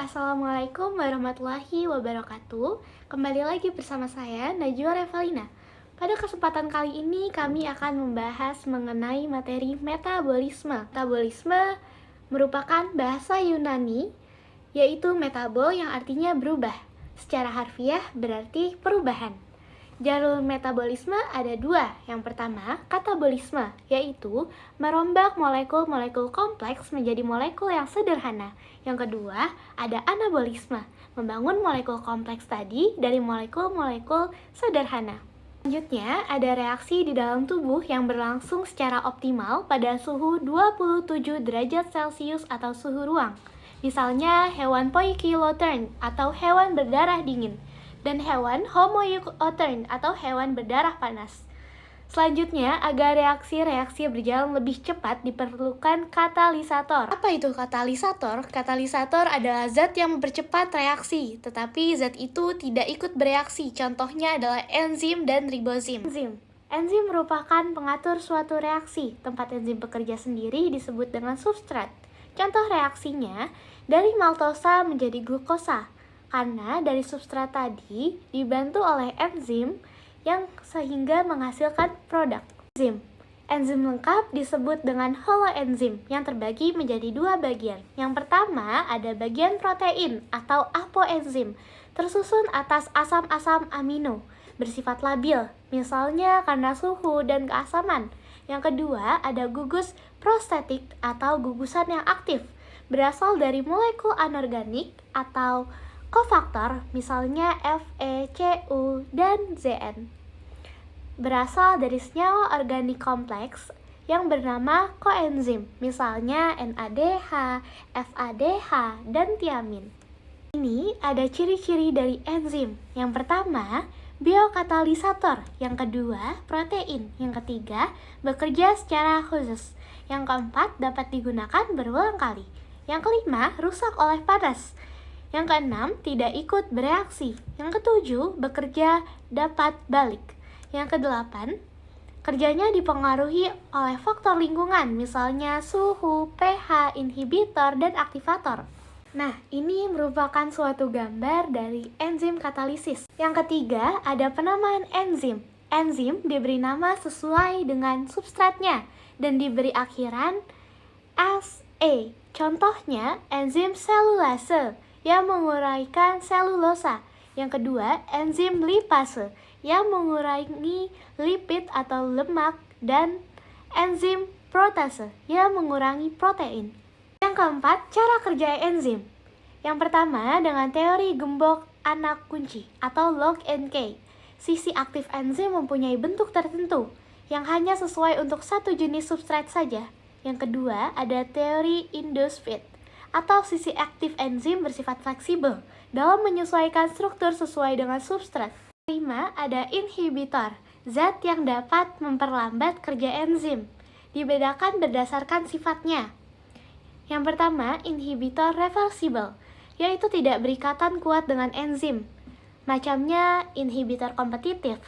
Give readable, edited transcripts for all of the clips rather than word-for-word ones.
Assalamualaikum warahmatullahi wabarakatuh. Kembali lagi bersama saya, Najwa Revalina. Pada kesempatan kali ini kami akan membahas mengenai materi metabolisme. Metabolisme merupakan bahasa Yunani, yaitu metabol yang artinya berubah. Secara harfiah berarti perubahan. Jalur metabolisme ada dua. Yang pertama, katabolisme, yaitu merombak molekul-molekul kompleks menjadi molekul yang sederhana. Yang kedua, ada anabolisme, membangun molekul kompleks tadi dari molekul-molekul sederhana. Selanjutnya, ada reaksi di dalam tubuh yang berlangsung secara optimal pada suhu 27 derajat Celcius atau suhu ruang. Misalnya, hewan poikilotern atau hewan berdarah dingin, dan hewan homoiotern atau hewan berdarah panas. Selanjutnya, agar reaksi-reaksi berjalan lebih cepat diperlukan katalisator. Apa itu katalisator? Katalisator adalah zat yang mempercepat reaksi, tetapi zat itu tidak ikut bereaksi. Contohnya adalah enzim dan ribozim. Enzim merupakan pengatur suatu reaksi. Tempat enzim bekerja sendiri disebut dengan substrat. Contoh reaksinya, dari maltosa menjadi glukosa, karena dari substrat tadi dibantu oleh enzim yang sehingga menghasilkan produk. Enzim lengkap disebut dengan holoenzim yang terbagi menjadi dua bagian. Yang pertama ada bagian protein atau apoenzim, tersusun atas asam-asam amino, bersifat labil, misalnya karena suhu dan keasaman. Yang kedua ada gugus prostetik atau gugusan yang aktif, berasal dari molekul anorganik atau kofaktor, misalnya Fe, Cu, dan Zn. Berasal dari senyawa organik kompleks yang bernama koenzim, misalnya NADH, FADH, dan tiamin. Ini ada ciri-ciri dari enzim. Yang pertama, biokatalisator. Yang kedua, protein. Yang ketiga, bekerja secara khusus. Yang keempat, dapat digunakan berulang kali. Yang kelima, rusak oleh panas. Yang keenam, tidak ikut bereaksi. Yang ketujuh, bekerja dapat balik. Yang kedelapan, kerjanya dipengaruhi oleh faktor lingkungan, misalnya suhu, pH, inhibitor, dan aktivator. Nah, ini merupakan suatu gambar dari enzim katalisis. Yang ketiga, ada penamaan enzim. Enzim diberi nama sesuai dengan substratnya dan diberi akhiran -se. Contohnya, enzim selulase yang menguraikan selulosa. Yang kedua, enzim lipase yang mengurangi lipid atau lemak, dan enzim protase yang mengurangi protein. Yang keempat, cara kerja enzim. Yang pertama, dengan teori gembok anak kunci atau lock and key. Sisi aktif enzim mempunyai bentuk tertentu yang hanya sesuai untuk satu jenis substrat saja. Yang kedua, ada teori induced fit atau sisi aktif enzim bersifat fleksibel dalam menyesuaikan struktur sesuai dengan substrat. Kelima, ada inhibitor, zat yang dapat memperlambat kerja enzim. Dibedakan berdasarkan sifatnya. Yang pertama, inhibitor reversible, yaitu tidak berikatan kuat dengan enzim. Macamnya inhibitor kompetitif,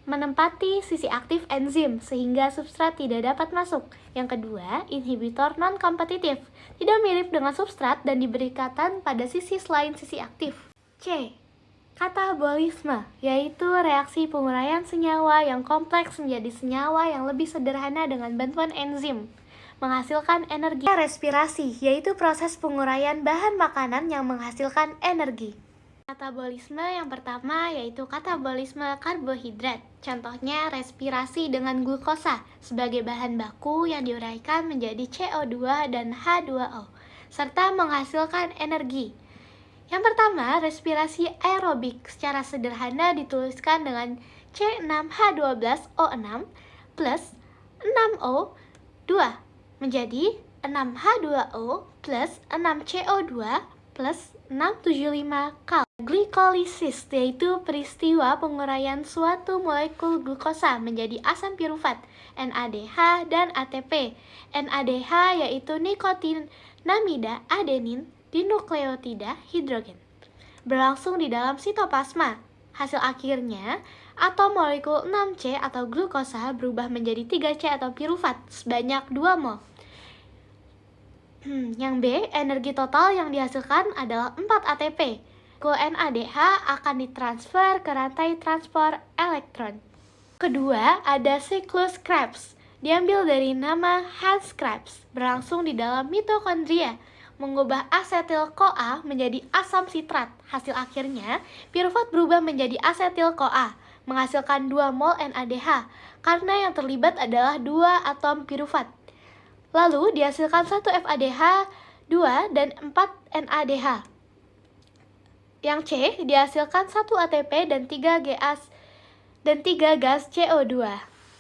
menempati sisi aktif enzim sehingga substrat tidak dapat masuk. Yang kedua, inhibitor non-kompetitif, tidak mirip dengan substrat dan diberi ikatan pada sisi selain sisi aktif. C. Katabolisme, yaitu reaksi penguraian senyawa yang kompleks menjadi senyawa yang lebih sederhana dengan bantuan enzim, menghasilkan energi. Respirasi, yaitu proses penguraian bahan makanan yang menghasilkan energi. Katabolisme yang pertama yaitu katabolisme karbohidrat. Contohnya respirasi dengan glukosa sebagai bahan baku yang diuraikan menjadi CO2 dan H2O, serta menghasilkan energi. Yang pertama, respirasi aerobik secara sederhana dituliskan dengan C6H12O6 plus 6O2 menjadi 6H2O plus 6CO2 plus 675 kal. Glikolisis yaitu peristiwa penguraian suatu molekul glukosa menjadi asam pirufat, NADH dan ATP. NADH yaitu nikotinamida adenin dinukleotida hidrogen. Berlangsung di dalam sitoplasma. Hasil akhirnya, atom molekul 6C atau glukosa berubah menjadi 3C atau pirufat sebanyak 2 mol. Yang B, energi total yang dihasilkan adalah 4 ATP. NADH akan ditransfer ke rantai transport elektron. Kedua, ada siklus Krebs. Diambil dari nama Hans Krebs, berlangsung di dalam mitokondria, mengubah asetil-CoA menjadi asam sitrat. Hasil akhirnya, piruvat berubah menjadi asetil-CoA, menghasilkan 2 mol NADH, karena yang terlibat adalah 2 atom piruvat. Lalu dihasilkan 1 FADH, 2 dan 4 NADH. Yang C, dihasilkan 1 ATP dan 3 gas CO2.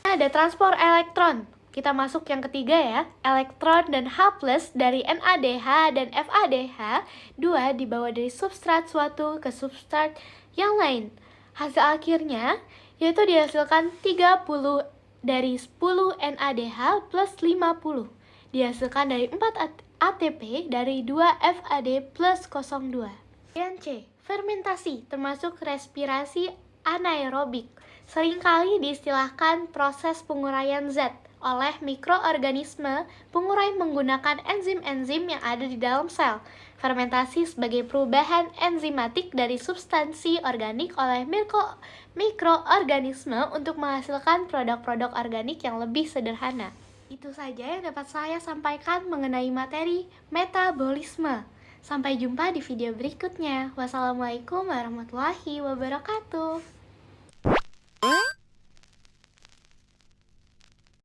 Ada transport elektron. Kita masuk yang ketiga ya. Elektron dan H+ dari NADH dan FADH 2 dibawa dari substrat suatu ke substrat yang lain. Hasil akhirnya yaitu dihasilkan 30 dari 10 NADH plus 50. Dihasilkan dari 4 ATP dari 2 FAD plus 02. Yang C, fermentasi termasuk respirasi anaerobik. Seringkali diistilahkan proses penguraian zat oleh mikroorganisme pengurai menggunakan enzim-enzim yang ada di dalam sel. Fermentasi sebagai perubahan enzimatik dari substansi organik oleh mikroorganisme untuk menghasilkan produk-produk organik yang lebih sederhana. Itu saja yang dapat saya sampaikan mengenai materi metabolisme. Sampai jumpa di video berikutnya. Wassalamualaikum warahmatullahi wabarakatuh.